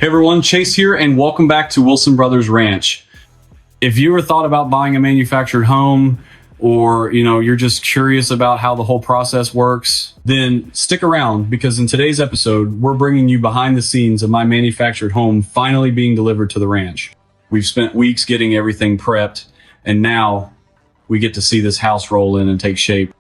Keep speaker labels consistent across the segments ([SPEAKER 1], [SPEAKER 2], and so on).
[SPEAKER 1] Hey everyone, Chase here, and welcome back to Wilson Brothers Ranch. If you ever thought about buying a manufactured home, or you're just curious about how the whole process works, then stick around, because in today's episode, we're bringing you behind the scenes of my manufactured home finally being delivered to the ranch. We've spent weeks getting everything prepped, and now we get to see this house roll in and take shape.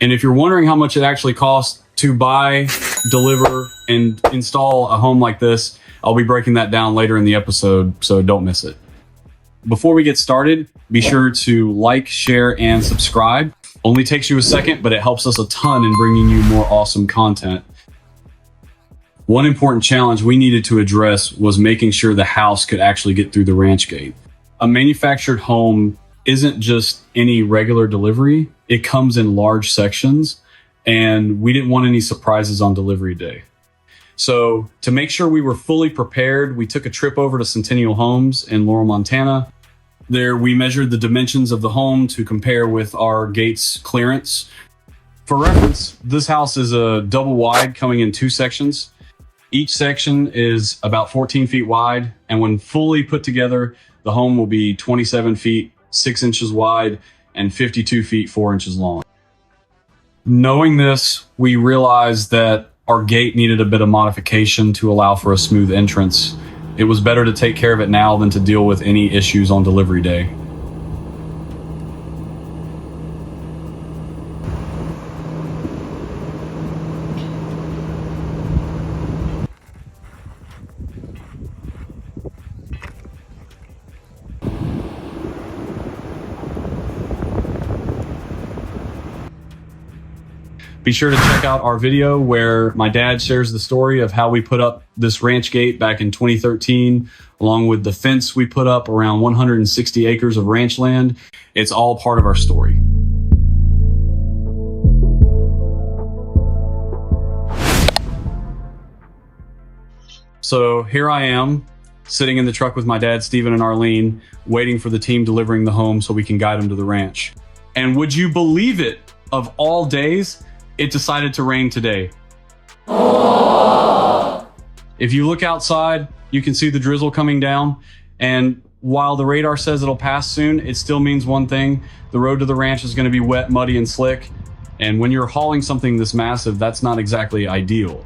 [SPEAKER 1] And if you're wondering how much it actually costs to buy, deliver, and install a home like this, I'll be breaking that down later in the episode, so don't miss it. Before we get started, be sure to like, share, and subscribe. Only takes you a second, but it helps us a ton in bringing you more awesome content. One important challenge we needed to address was making sure the house could actually get through the ranch gate. A manufactured home isn't just any regular delivery. It comes in large sections, and we didn't want any surprises on delivery day. So to make sure we were fully prepared, we took a trip over to Centennial Homes in Laurel, Montana. There we measured the dimensions of the home to compare with our gate's clearance. For reference, this house is a double wide coming in 2 sections. Each section is about 14 feet wide, and when fully put together, the home will be 27 feet, 6 inches wide, and 52 feet, 4 inches long. Knowing this, we realized that our gate needed a bit of modification to allow for a smooth entrance. It was better to take care of it now than to deal with any issues on delivery day. Be sure to check out our video where my dad shares the story of how we put up this ranch gate back in 2013, along with the fence we put up around 160 acres of ranch land. It's all part of our story. So here I am, sitting in the truck with my dad, Steven, and Arlene, waiting for the team delivering the home so we can guide them to the ranch. And would you believe it, of all days, it decided to rain today. If you look outside, you can see the drizzle coming down. And while the radar says it'll pass soon, it still means one thing. The road to the ranch is going to be wet, muddy, and slick. And when you're hauling something this massive, that's not exactly ideal.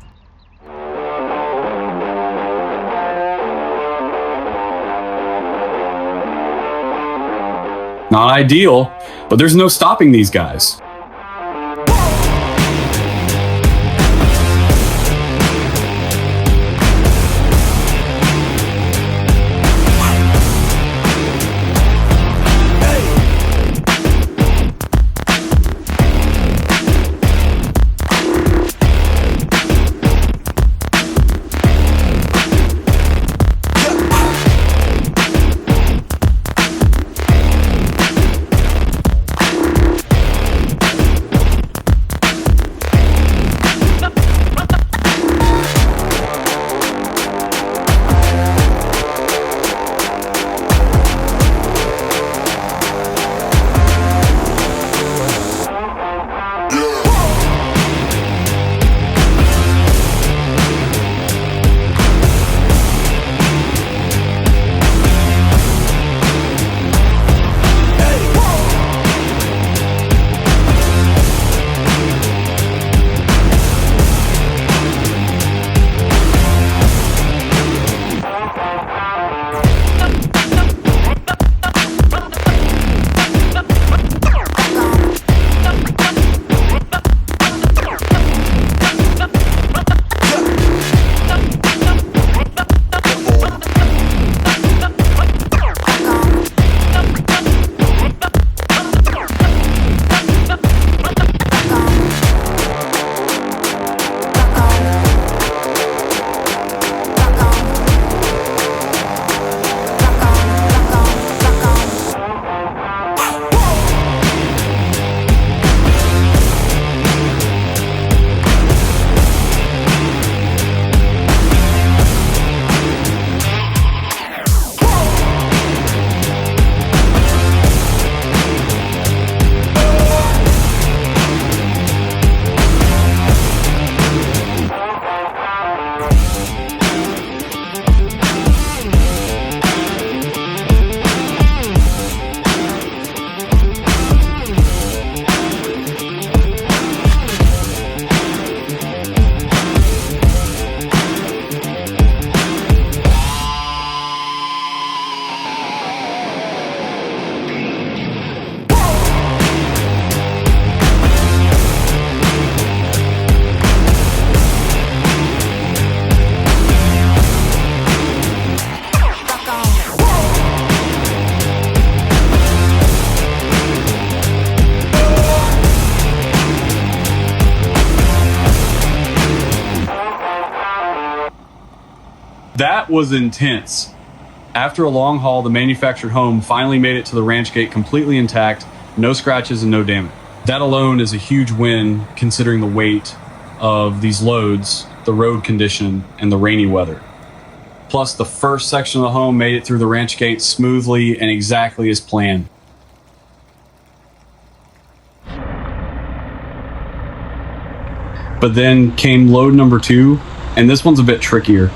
[SPEAKER 1] Not ideal, but there's no stopping these guys. That was intense. After a long haul, the manufactured home finally made it to the ranch gate completely intact, no scratches and no damage. That alone is a huge win considering the weight of these loads, the road condition, and the rainy weather. Plus, the first section of the home made it through the ranch gate smoothly and exactly as planned. But then came load number 2, and this one's a bit trickier.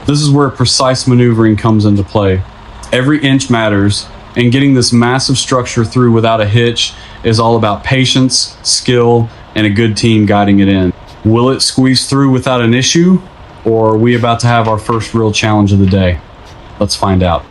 [SPEAKER 1] This is where precise maneuvering comes into play. Every inch matters, and getting this massive structure through without a hitch is all about patience, skill, and a good team guiding it in. Will it squeeze through without an issue, or are we about to have our first real challenge of the day? Let's find out.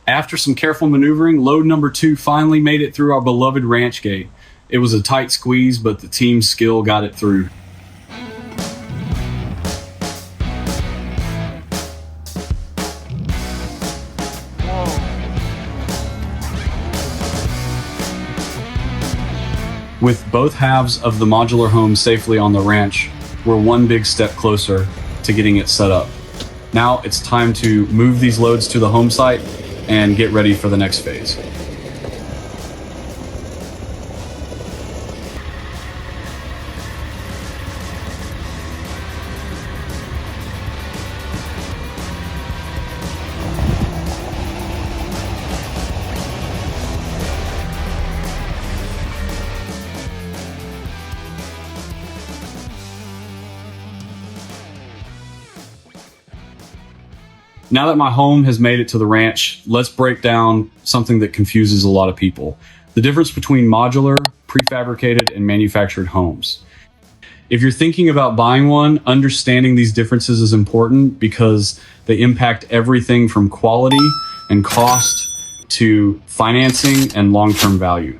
[SPEAKER 1] After some careful maneuvering, load number 2 finally made it through our beloved ranch gate. It was a tight squeeze, but the team's skill got it through. With both halves of the modular home safely on the ranch, we're one big step closer to getting it set up. Now it's time to move these loads to the home site and get ready for the next phase. Now that my home has made it to the ranch, let's break down something that confuses a lot of people. The difference between modular, prefabricated, and manufactured homes. If you're thinking about buying one, understanding these differences is important because they impact everything from quality and cost to financing and long-term value.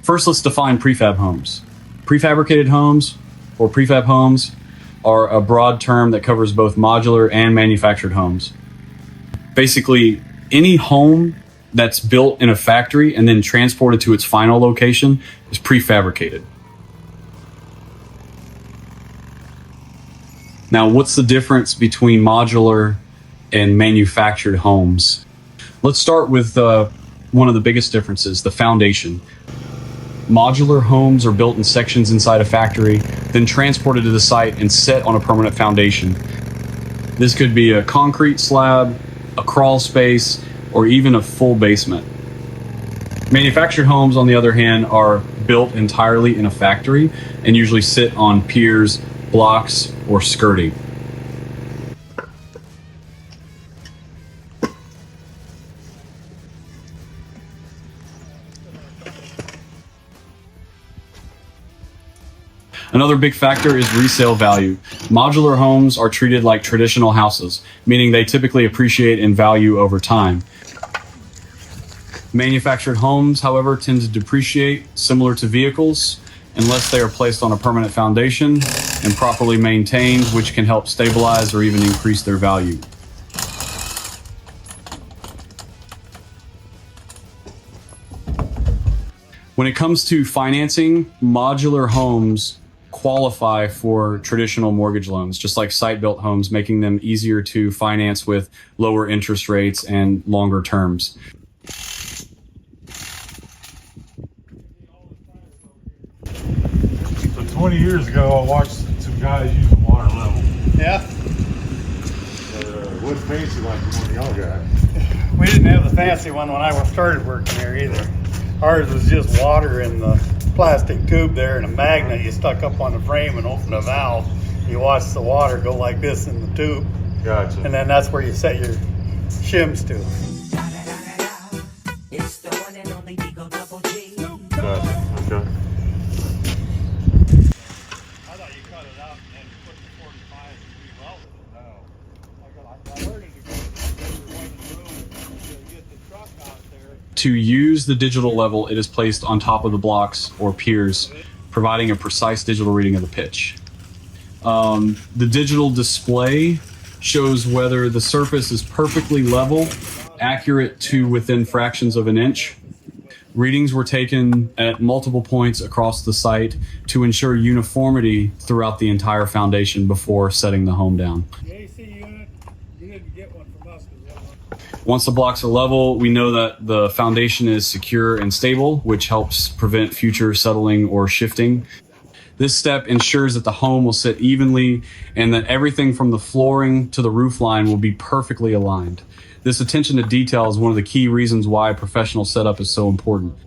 [SPEAKER 1] First, let's define prefab homes. Prefabricated homes or prefab homes are a broad term that covers both modular and manufactured homes. Basically, any home that's built in a factory and then transported to its final location is prefabricated. Now, what's the difference between modular and manufactured homes? Let's start with one of the biggest differences, the foundation. Modular homes are built in sections inside a factory, then transported to the site and set on a permanent foundation. This could be a concrete slab, a crawl space, or even a full basement. Manufactured homes, on the other hand, are built entirely in a factory and usually sit on piers, blocks, or skirting. Another big factor is resale value. Modular homes are treated like traditional houses, meaning they typically appreciate in value over time. Manufactured homes, however, tend to depreciate similar to vehicles unless they are placed on a permanent foundation and properly maintained, which can help stabilize or even increase their value. When it comes to financing, modular homes qualify for traditional mortgage loans, just like site-built homes, making them easier to finance with lower interest rates and longer terms.
[SPEAKER 2] So 20 years ago, I watched some guys use the water level.
[SPEAKER 3] Yeah,
[SPEAKER 2] What's fancy like the one y'all got?
[SPEAKER 3] we didn't have the fancy one when I started working here either. Ours was just water in the plastic tube there and a magnet you stuck up on the frame and opened a valve. You watch the water go like this in the tube,
[SPEAKER 2] Gotcha.
[SPEAKER 3] and then that's where you set your shims to.
[SPEAKER 4] It's the one and only Digo Double G.
[SPEAKER 2] Gotcha. Okay.
[SPEAKER 3] I thought you cut it out and then put the 45 and re-welded it. No. I learned it to get the truck out there.
[SPEAKER 1] To use the digital level, it is placed on top of the blocks or piers, providing a precise digital reading of the pitch. The digital display shows whether the surface is perfectly level, accurate to within fractions of an inch. Readings were taken at multiple points across the site to ensure uniformity throughout the entire foundation before setting the home down.
[SPEAKER 3] The AC unit, you didn't get one from us.
[SPEAKER 1] Once the blocks are level, we know that the foundation is secure and stable, which helps prevent future settling or shifting. This step ensures that the home will sit evenly and that everything from the flooring to the roof line will be perfectly aligned. This attention to detail is one of the key reasons why professional setup is so important.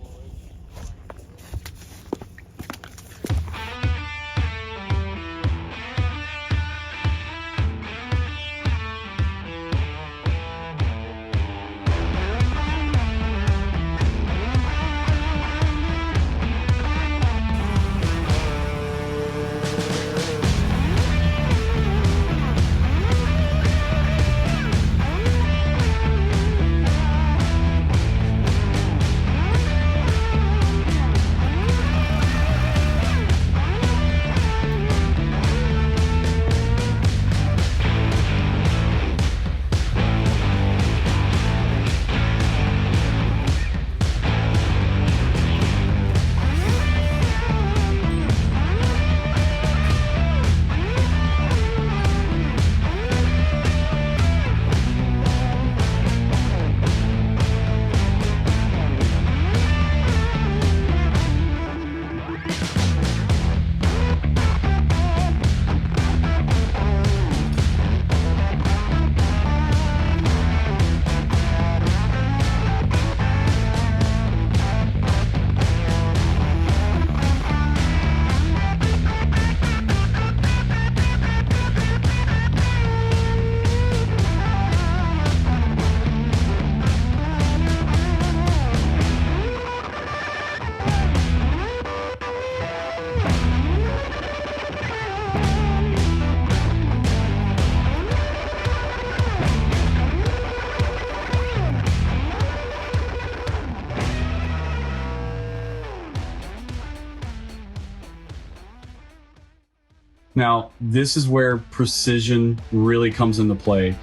[SPEAKER 1] Now, this is where precision really comes into play.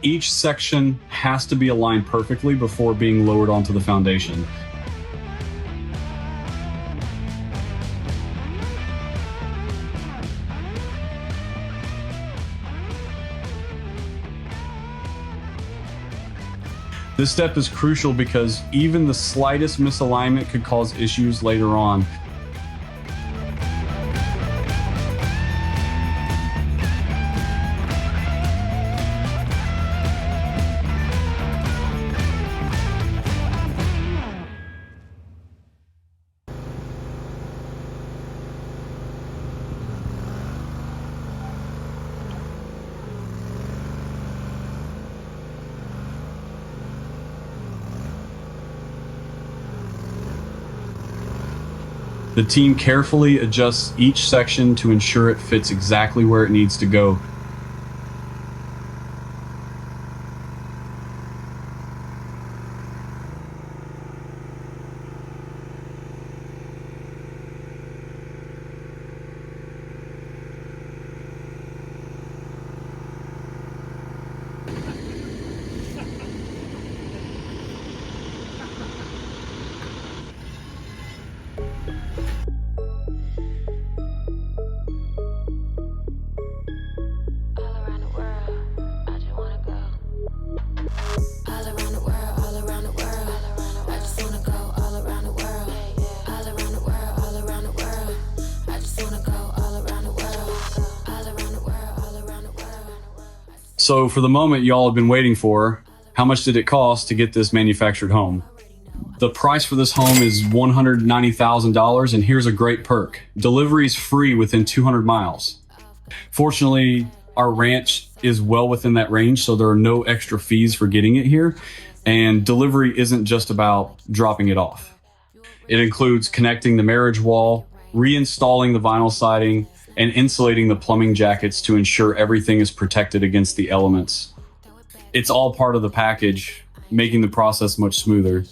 [SPEAKER 1] Each section has to be aligned perfectly before being lowered onto the foundation. This step is crucial because even the slightest misalignment could cause issues later on. The team carefully adjusts each section to ensure it fits exactly where it needs to go. So for the moment y'all have been waiting for, how much did it cost to get this manufactured home? The price for this home is $190,000, and here's a great perk. Delivery is free within 200 miles. Fortunately, our ranch is well within that range, so there are no extra fees for getting it here, and delivery isn't just about dropping it off. It includes connecting the marriage wall, reinstalling the vinyl siding, and insulating the plumbing jackets to ensure everything is protected against the elements. It's all part of the package, making the process much smoother.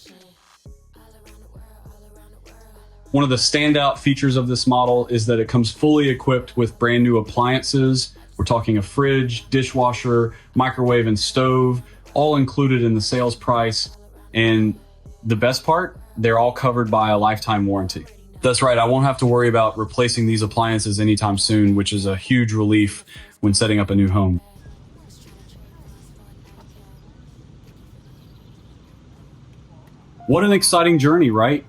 [SPEAKER 1] One of the standout features of this model is that it comes fully equipped with brand new appliances. We're talking a fridge, dishwasher, microwave, and stove, all included in the sales price. And the best part, they're all covered by a lifetime warranty. That's right, I won't have to worry about replacing these appliances anytime soon, which is a huge relief when setting up a new home. What an exciting journey, right?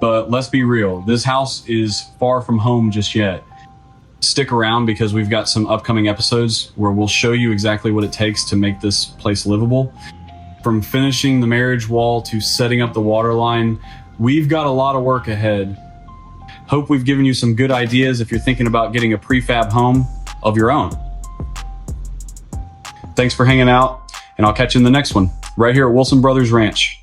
[SPEAKER 1] But let's be real, this house is far from home just yet. Stick around because we've got some upcoming episodes where we'll show you exactly what it takes to make this place livable. From finishing the marriage wall to setting up the water line, we've got a lot of work ahead. Hope we've given you some good ideas if you're thinking about getting a prefab home of your own. Thanks for hanging out, and I'll catch you in the next one, right here at Wilson Brothers Ranch.